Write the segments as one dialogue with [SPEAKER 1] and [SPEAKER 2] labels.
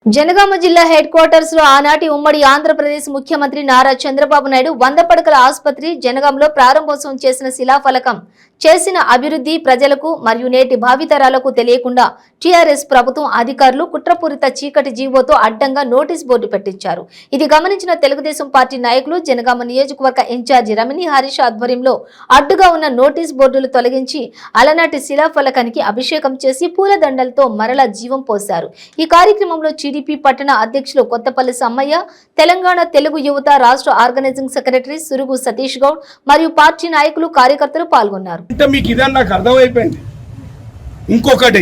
[SPEAKER 1] జనగామ జిల్లా head quarters లో ఆనాటి ఉమ్మడి ఆంధ్రప్రదేశ్ ముఖ్యమంత్రి నారా చంద్రబాబు నాయుడు 100 పడకల ఆసుపత్రి జనగాంలో ప్రారంభోత్సవం చేసిన శిలాఫలకం చేసిన అభివృద్ధి ప్రజలకు మరియు నేటి భావితరాలకు తెలియకుండా టీఆర్ఎస్ ప్రభుత్వం అధికారులు కుట్రపూరిత చీకటి జీవోతో అడ్డంగా నోటీస్ బోర్డు పెట్టించారు. ఇది గమనించిన తెలుగుదేశం పార్టీ నాయకులు జనగామ నియోజకవర్గ ఇన్ఛార్జి రమణి హరీష్ ఆధ్వర్యంలో అడ్డుగా ఉన్న నోటీస్ బోర్డులు తొలగించి అలనాటి శిలాఫలకానికి అభిషేకం చేసి పూలదండలతో మరల జీవం పోశారు. ఈ కార్యక్రమంలో టీడీపీ పట్టణ అధ్యక్షులు కొత్తపల్లి సమ్మయ్య, తెలంగాణ తెలుగు యువత రాష్ట్ర ఆర్గనైజింగ్ సెక్రటరీ సురుగు సతీష్ గౌడ్ మరియు పార్టీ నాయకులు కార్యకర్తలు పాల్గొన్నారు.
[SPEAKER 2] మీకు ఇదని నాకు అర్థమైపోయింది. ఇంకొకటి,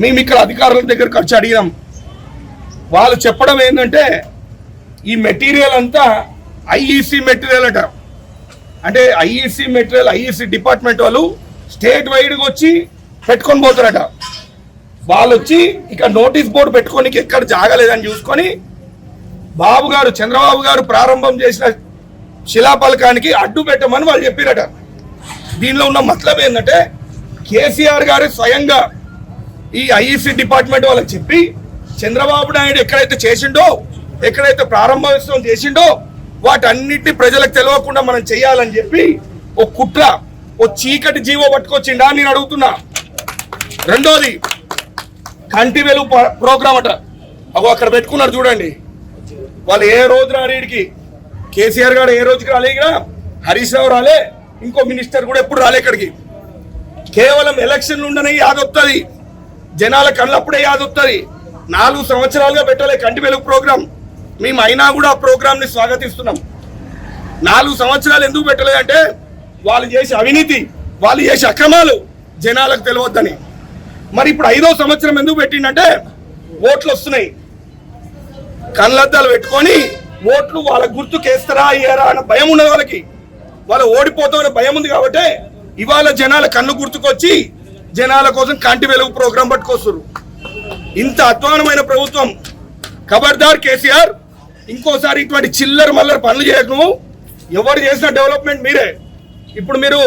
[SPEAKER 2] మేము ఇక్కడ అధికారుల దగ్గరకు వచ్చి అడిగాం. వాళ్ళు చెప్పడం ఏంటంటే ఈ మెటీరియల్ అంతా ఐఈసీ మెటీరియల్ అట. అంటే ఐఈసీ మెటీరియల్ ఐఈసీ డిపార్ట్మెంట్ వాళ్ళు స్టేట్ వైడ్గా వచ్చి పెట్టుకొని పోతారట. వాళ్ళు వచ్చి ఇక నోటీస్ బోర్డు పెట్టుకోనికి ఎక్కడ జాగలేదని చూసుకొని బాబు గారు చంద్రబాబు గారు ప్రారంభం చేసిన శిలాఫలకానికి అడ్డు పెట్టమని వాళ్ళు చెప్పారట. దీనిలో ఉన్న మతలబ్ ఏంటంటే కేసీఆర్ గారు స్వయంగా ఈ ఐఈసీ డిపార్ట్మెంట్ వాళ్ళకి చెప్పి చంద్రబాబు నాయుడు ఎక్కడైతే చేసిండో, ఎక్కడైతే ప్రారంభోత్సవం చేసిండో వాటన్నిటిని ప్రజలకు తెలియకుండా మనం చెయ్యాలని చెప్పి ఓ కుట్ర, ఓ చీకటి జీవో పట్టుకొచ్చిండా నేను అడుగుతున్నా. రెండోది, కంటి వెలుగు ప్రోగ్రామ్ అట. అక్కడ పెట్టుకున్నారు చూడండి. వాళ్ళు ఏ రోజు రారీడికి, కేసీఆర్ గారు ఏ రోజుకి రాలే, ఇక్కడ హరీష్ రావు రాలే, ఇంకో మినిస్టర్ కూడా ఎప్పుడు రాలే ఇక్కడికి. కేవలం ఎలక్షన్లు ఉండనే యాదొస్తుంది, జనాల కళ్ళప్పుడే యాదొస్తుంది. 4 సంవత్సరాలుగా పెట్టలే కంటి వెలుగు ప్రోగ్రాం. మేము అయినా కూడా ఆ ప్రోగ్రాంని స్వాగతిస్తున్నాం. 4 సంవత్సరాలు ఎందుకు పెట్టలేదంటే వాళ్ళు చేసే అవినీతి, వాళ్ళు చేసే అక్రమాలు జనాలకు తెలియవద్దని. మరి ఇప్పుడు 5వ సంవత్సరం ఎందుకు పెట్టిండంటే ఓట్లు వస్తున్నాయి, కళ్ళద్దాలు పెట్టుకొని ఓట్లు వాళ్ళ గుర్తుకేస్తారా అయ్యారా అన్న భయం ఉన్నది వాళ్ళకి. వాళ్ళు ఓడిపోతామనే భయం ఉంది కాబట్టి ఇవాళ జనాల కన్ను గుర్తుకొచ్చి జనాల కోసం కంటి వెలుగు ప్రోగ్రాం పట్టుకొస్తారు. ఇంత అధ్వానమైన ప్రభుత్వం. ఖబర్దార్ కేసీఆర్, ఇంకోసారి ఇటువంటి చిల్లర మల్లర పనులు చేయకు. ఎవరు చేసిన డెవలప్మెంట్ మీరే. ఇప్పుడు మీరు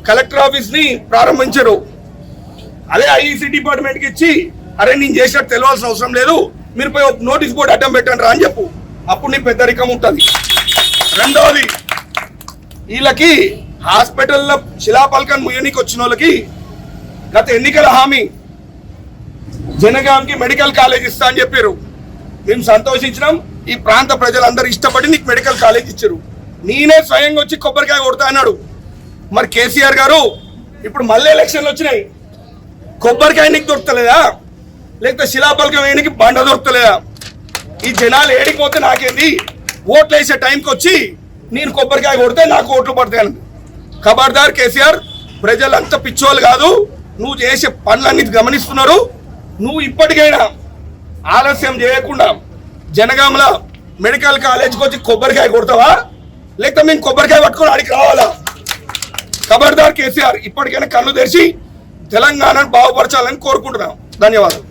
[SPEAKER 2] కలెక్టర్ ఆఫీస్ ని ప్రారంభించరు, అదే ఐఈసీ డిపార్ట్మెంట్కి ఇచ్చి అరే నేను చేసినట్టు తెలియాల్సిన అవసరం లేదు, మీరు పోయి నోటీస్ బోర్డు అడ్డం పెట్టండి రా అని చెప్పు. అప్పుడు నీ పెద్దరికం ఉంటుంది. రెండవది, వీళ్ళకి హాస్పిటల్లో శిలాఫలకాన్ని ముయ్యనికి వచ్చిన వాళ్ళకి గత ఎన్నికల హామీ జనగాంకి మెడికల్ కాలేజ్ ఇస్తా అని చెప్పారు. మేము సంతోషించినాం. ఈ ప్రాంత ప్రజలందరూ ఇష్టపడి నీకు మెడికల్ కాలేజ్ ఇచ్చారు. నేనే స్వయంగా వచ్చి కొబ్బరికాయ కొడతా అన్నాడు. మరి కేసీఆర్ గారు ఇప్పుడు మళ్ళీ ఎలక్షన్లు వచ్చినాయి, కొబ్బరికాయ నీకు దొరుకుతలేదా, లేకపోతే శిలాఫలకం వేయడానికి బండ దొరుకుతలేదా? ఈ జనాలు ఏడిపోతే నాకేంది, ఓట్లు వేసే టైంకి వచ్చి నేను కొబ్బరికాయ కొడితే నాకు ఓట్లు పడతాయి. ఖబర్దార్ కేసీఆర్, ప్రజలంతా పిచ్చోళ్ళు కాదు, నువ్వు చేసే పనులన్నీ గమనిస్తున్నారు. నువ్వు ఇప్పటికైనా ఆలస్యం చేయకుండా జనగామలో మెడికల్ కాలేజ్కి వచ్చి కొబ్బరికాయ కొడతావా, లేకపోతే మేము కొబ్బరికాయ పట్టుకొని ఆడికి రావాలా? ఖబర్దార్ కేసీఆర్, ఇప్పటికైనా కళ్ళు తెరిచి తెలంగాణను బాగుపరచాలని కోరుకుంటున్నాం. ధన్యవాదాలు.